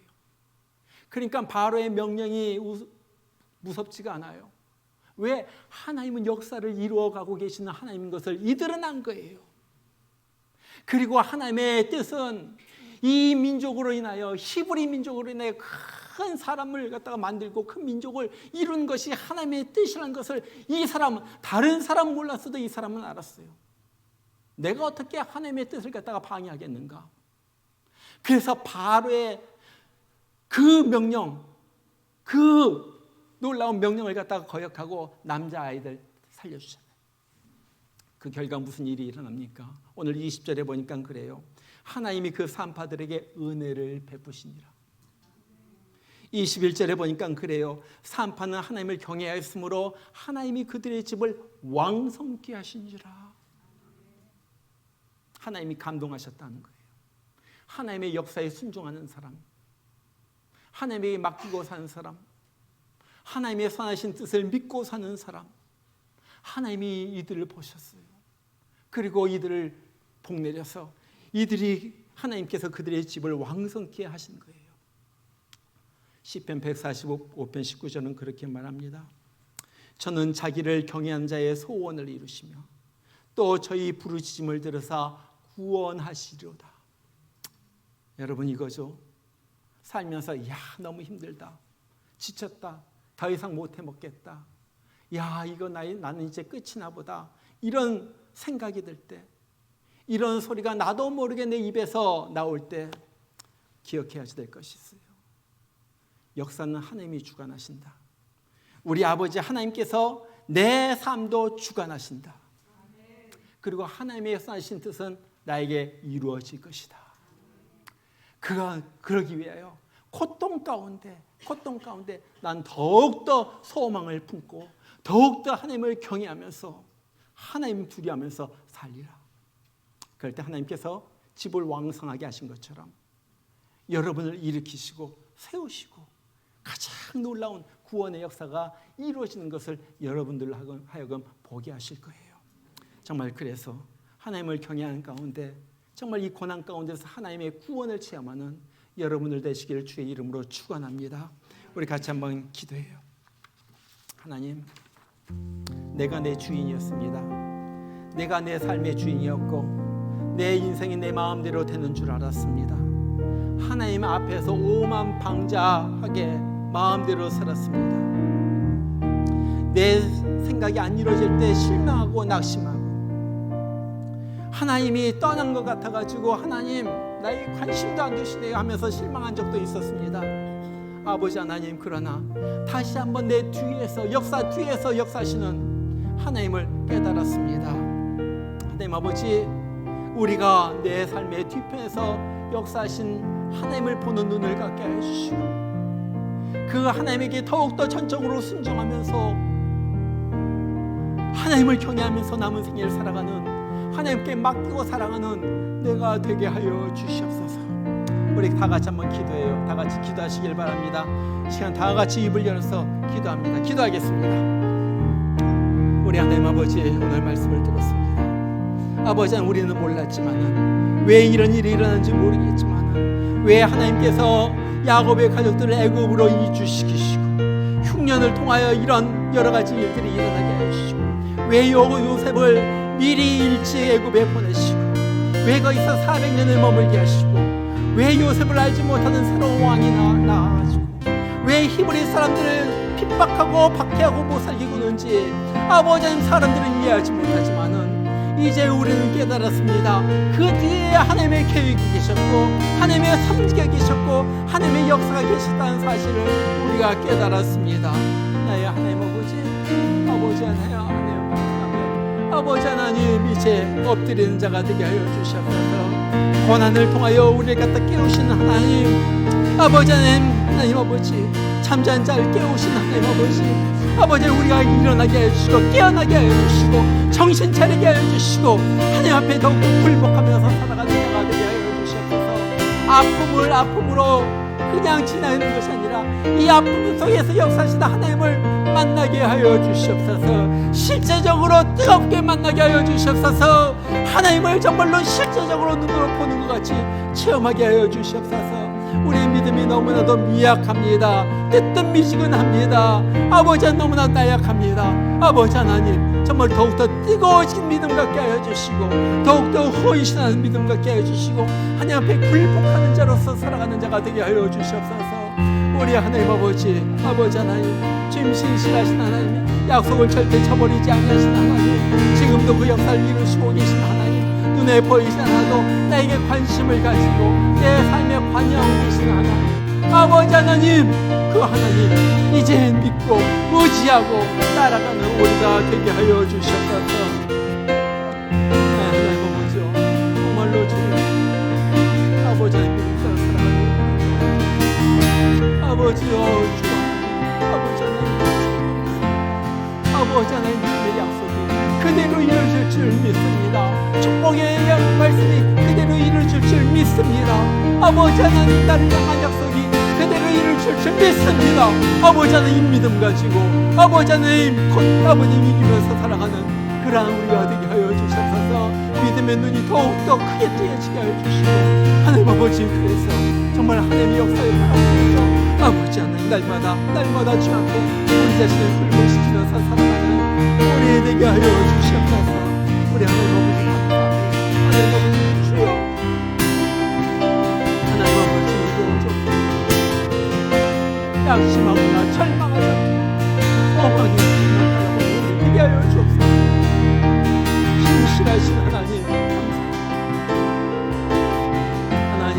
그러니까 바로의 명령이 무섭지가 않아요. 왜? 하나님은 역사를 이루어가고 계시는 하나님인 것을 이들은 안 거예요. 그리고 하나님의 뜻은 이 민족으로 인하여, 히브리 민족으로 인하여 큰 사람을 갖다가 만들고 큰 민족을 이룬 것이 하나님의 뜻이라는 것을 이 사람은, 다른 사람은 몰랐어도 이 사람은 알았어요. 내가 어떻게 하나님의 뜻을 갖다가 방해하겠는가? 그래서 바로의 그 명령, 그 놀라운 명령을 갖다가 거역하고 남자아이들 살려주잖아요. 그 결과 무슨 일이 일어납니까? 오늘 20절에 보니까 그래요. 하나님이 그 산파들에게 은혜를 베푸시니라. 21절에 보니까 그래요. 산파는 하나님을 경외하였으므로 하나님이 그들의 집을 왕성케 하시니라. 하나님이 감동하셨다는 거예요. 하나님의 역사에 순종하는 사람, 하나님에게 맡기고 사는 사람, 하나님의 선하신 뜻을 믿고 사는 사람, 하나님이 이들을 보셨어요. 그리고 이들을 복내려서 이들이 하나님께서 그들의 집을 왕성케 하신 거예요. 시편 145편 19절은 그렇게 말합니다. 저는 자기를 경외한 자의 소원을 이루시며 또 저희 부르짖음을 들으사 구원하시리로다. 여러분, 이거죠. 살면서 야 너무 힘들다, 지쳤다, 더 이상 못 해먹겠다, 야 이거 나는 이제 끝이나 보다, 이런 생각이 들 때, 이런 소리가 나도 모르게 내 입에서 나올 때 기억해야 될 것이 있어요. 역사는 하나님이 주관하신다. 우리 아버지 하나님께서 내 삶도 주관하신다. 그리고 하나님의 선하신 뜻은 나에게 이루어질 것이다. 그러기 위하여 고통 가운데 난 더욱더 소망을 품고 더욱더 하나님을 경외하면서 하나님 두려워하면서 살리라. 그럴 때 하나님께서 집을 왕성하게 하신 것처럼 여러분을 일으키시고 세우시고 가장 놀라운 구원의 역사가 이루어지는 것을 여러분들 하여금 보게 하실 거예요. 정말 그래서 하나님을 경외하는 가운데, 정말 이 고난 가운데서 하나님의 구원을 체험하는 여러분들 되시기를 주의 이름으로 축원합니다. 우리 같이 한번 기도해요. 하나님, 내가 내 주인이었습니다. 내가 내 삶의 주인이었고 내 인생이 내 마음대로 되는 줄 알았습니다. 하나님 앞에서 오만방자하게 마음대로 살았습니다. 내 생각이 안 이루어질 때 실망하고 낙심하고, 하나님이 떠난 것 같아가지고 하나님 나에게 관심도 안 두시네요 하면서 실망한 적도 있었습니다. 아버지 하나님, 그러나 다시 한번 내 뒤에서 역사하시는 하나님을 깨달았습니다. 하나님 아버지, 우리가 내 삶의 뒤편에서 역사하신 하나님을 보는 눈을 갖게 해주시고 그 하나님에게 더욱더 전적으로 순종하면서 하나님을 경외하면서 남은 생애를 살아가는, 하나님께 맡기고 살아가는 내가 되게 하여 주시옵소서. 우리 다 같이 한번 기도해요. 다 같이 기도하시길 바랍니다. 시간 다 같이 입을 열어서 기도합니다. 기도하겠습니다. 우리 하나님 아버지, 오늘 말씀을 들었습니다. 아버지, 우리는 몰랐지만은, 왜 이런 일이 일어난지 모르겠지만은, 왜 하나님께서 야곱의 가족들을 애굽으로 이주시키시고 흉년을 통하여 이런 여러 가지 일들이 일어나게 해주시고, 왜 요셉을 미리 일찍 애굽에 보내시고, 왜 거기서 400년을 머물게 하시고, 왜 요셉을 알지 못하는 새로운 왕이 나와가지고, 왜 히브리 사람들을 핍박하고 박해하고 못 살게 구는지 아버지 하나님, 사람들은 이해하지 못하지만은 이제 우리는 깨달았습니다. 그 뒤에 하나님의 계획이 계셨고 하나님의 섭리가 계셨고 하나님의 역사가 계셨다는 사실을 우리가 깨달았습니다. 나의 하나님 아버지, 아버지 하나님 감사합니다. 아버지 하나님, 이제 엎드리는 자가 되게 하여 주시옵소서. 고난을 통하여 우리를 갖다 깨우시는 하나님, 아버지 하나님 아버지, 잠자는 자를 깨우시는 하나님 아버지, 아버지, 우리가 일어나게 해주시고 깨어나게 해주시고 정신 차리게 해주시고 하나님 앞에 더욱더 굴복하면서 살아가는 자가 되게 하여 주시옵소서. 아픔을 아픔으로 그냥 지나는 것이 아니라 이 아픔 속에서 역사하시는 하나님을 만나게 하여 주시옵소서. 실제적으로 뜨겁게 만나게 하여 주시옵소서. 하나님을 정말로 실제적으로 눈으로 보는 것 같이 체험하게 하여 주시옵소서. 우리의 믿음이 너무나도 미약합니다. 뜨뜻미지근합니다. 아버지, 너무나 나약합니다. 아버지 하나님, 정말 더욱더 뜨거워진 믿음 갖게 하여 주시고 더욱더 헌신하는 믿음 갖게 하여 주시고 하나님 앞에 굴복하는 자로서 살아가는 자가 되게 하여 주시옵소서. 우리 하나님 아버지, 아버지 하나님, 주님 신실하신 하나님, 약속을 절대 저버리지 않으신 하나님, 지금도 그 역사를 이루시고 계신 하나님, 눈에 보이지 않아도 나에게 관심을 가지고 내 삶에 관여하고 계신 하나님, 아버지 하나님, 그 하나님 이제 믿고 의지하고 따라가는 우리가 되게 하여 주시옵소서. 하나님 아버지, 정말로 주님, 아버지 하나님 믿음으로 살아가는 아버지여, 주 아버지 하나님, 아버지 하나님의 약속이 그대로 이루어질 줄 믿습니다. 축복의 말씀이 그대로 이루어질 줄 믿습니다. 아버지 하나님, 나를 향한 약속이 그대로 이루어질 줄 믿습니다. 아버지 하나님, 믿음 가지고 아버지 하나님, 곧 아버님 이기면서 살아가는 그러한 우리가 되게 하여 주셔서 믿음의 눈이 더욱더 크게 뜨여지게 하여 주시고 하나님 아버지, 그래서 정말 하나님의 역사에 살아가면서 아버지 하나님, 날마다 주 앞에 우리 자신을 굴복시키면서 살아가는 우리 되게 하여 주시옵소서. 우리 하나님 아버지 감사합니다. 하나님 아버지 주여, 하나님 아버지 이루어져 양심하거나 절망하지 않고 엉망이 우리 되게 하여 주옵소서. 신실하신 하나님 감사합니다. 하나님,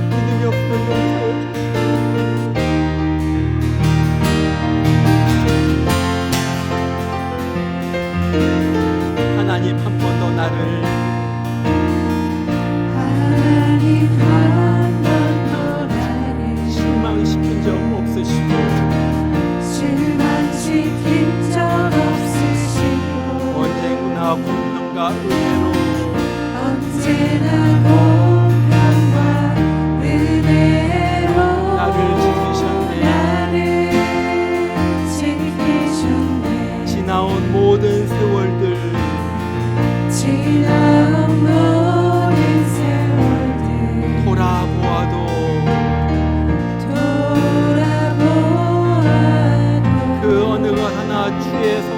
믿음이 없으면 용서해 주시옵소서. 하나님, 한 번 더 나를 실망시킨 적 없으시고 언제나 공평과 은혜로 나를 지키셨네. 지나온 모든 세월들 돌아보아도 그 어느 것 하나 주의 손길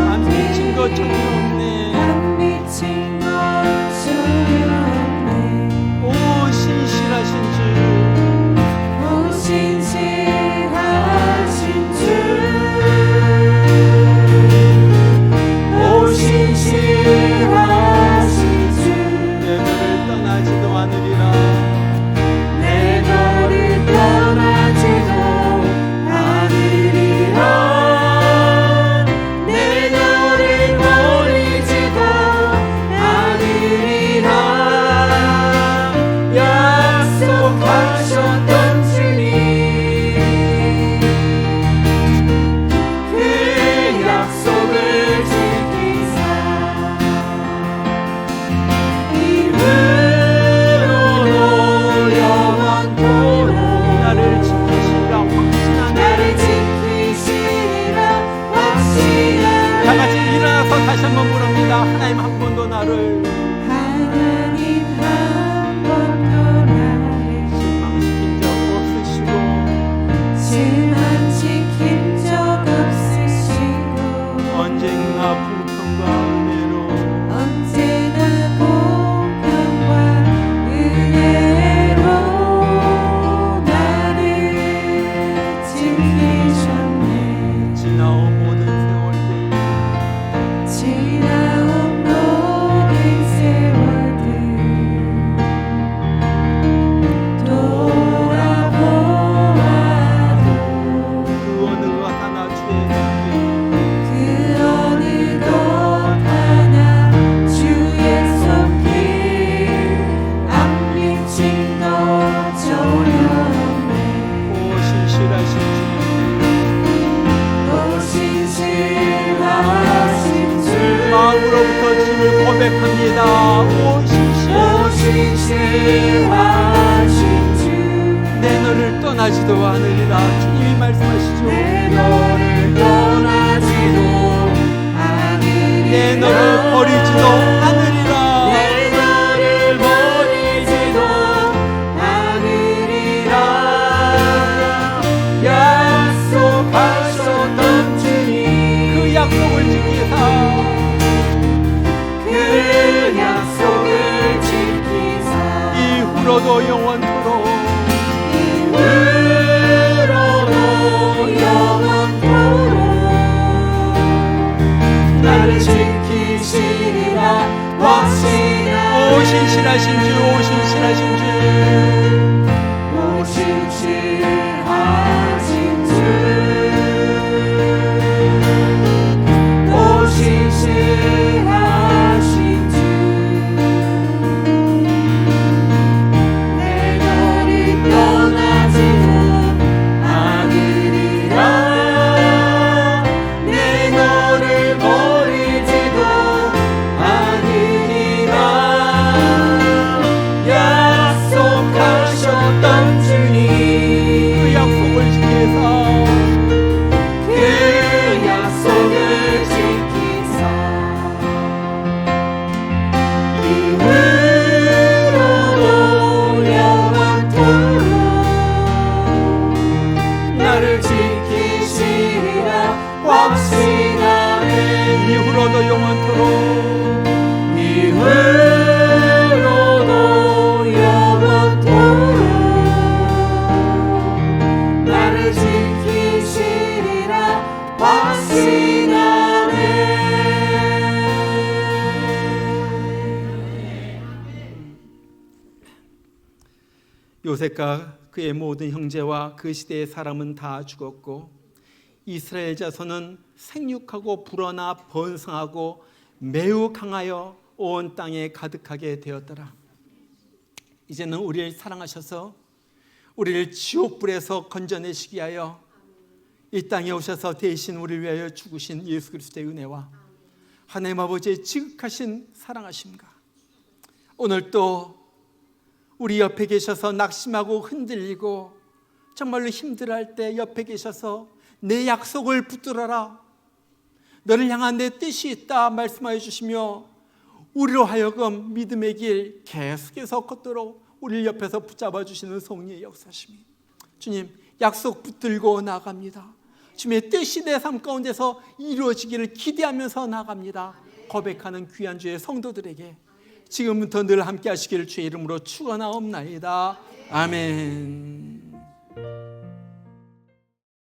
안 미친 것 전혀 없네. 오 신실하신 내 너를 떠나지도 않으리라. 내 너를 떠나 떠나지도 않으리라. 주님이 말씀하시죠. 내 너를 떠나지도 않으리라. 내 너를 버리지도 않으리라. 내 너를 버리지도 않으리라. 약속하셨던 주님 그 약속을 지키사 그 약속을 지키사 이후로도 영원토록 이후로도 영원토록 나를 지키시리라. 확신하네. 오 신실하신 주, 오 신실하신 주, 오 신실하신 주, 오 신실하신 주, 내 너를 떠나지도 않으리라. 내 너를 버리지도 않으리라. 약속하셨던 주님 그 약속을 지키사 그 약속을 지키사 이후로도 영원토록 나를 지키시리라. 확신하네. 이후로도 영원토록 이후로도 영원토록 나를 지키시리라. 확신하네. 요셉과 그의 모든 형제와 그 시대의 사람은 다 죽었고 이스라엘 자손은 생육하고 불어나 번성하고 매우 강하여 온 땅에 가득하게 되었더라. 이제는 우리를 사랑하셔서 우리를 지옥불에서 건져내시기 위하여 이 땅에 오셔서 대신 우리를 위하여 죽으신 예수 그리스도의 은혜와 하나님 아버지의 지극하신 사랑하심과 오늘 또 우리 옆에 계셔서 낙심하고 흔들리고 정말로 힘들어할 때 옆에 계셔서 내 약속을 붙들어라, 너를 향한 내 뜻이 있다 말씀하여 주시며 우리로 하여금 믿음의 길 계속해서 걷도록 우리를 옆에서 붙잡아 주시는 성령의 역사심이 주님 약속 붙들고 나갑니다. 주님의 뜻이 내 삶 가운데서 이루어지기를 기대하면서 나갑니다. 고백하는 귀한 주의 성도들에게 지금부터 늘 함께 하시기를 주의 이름으로 축원하옵나이다. 아멘.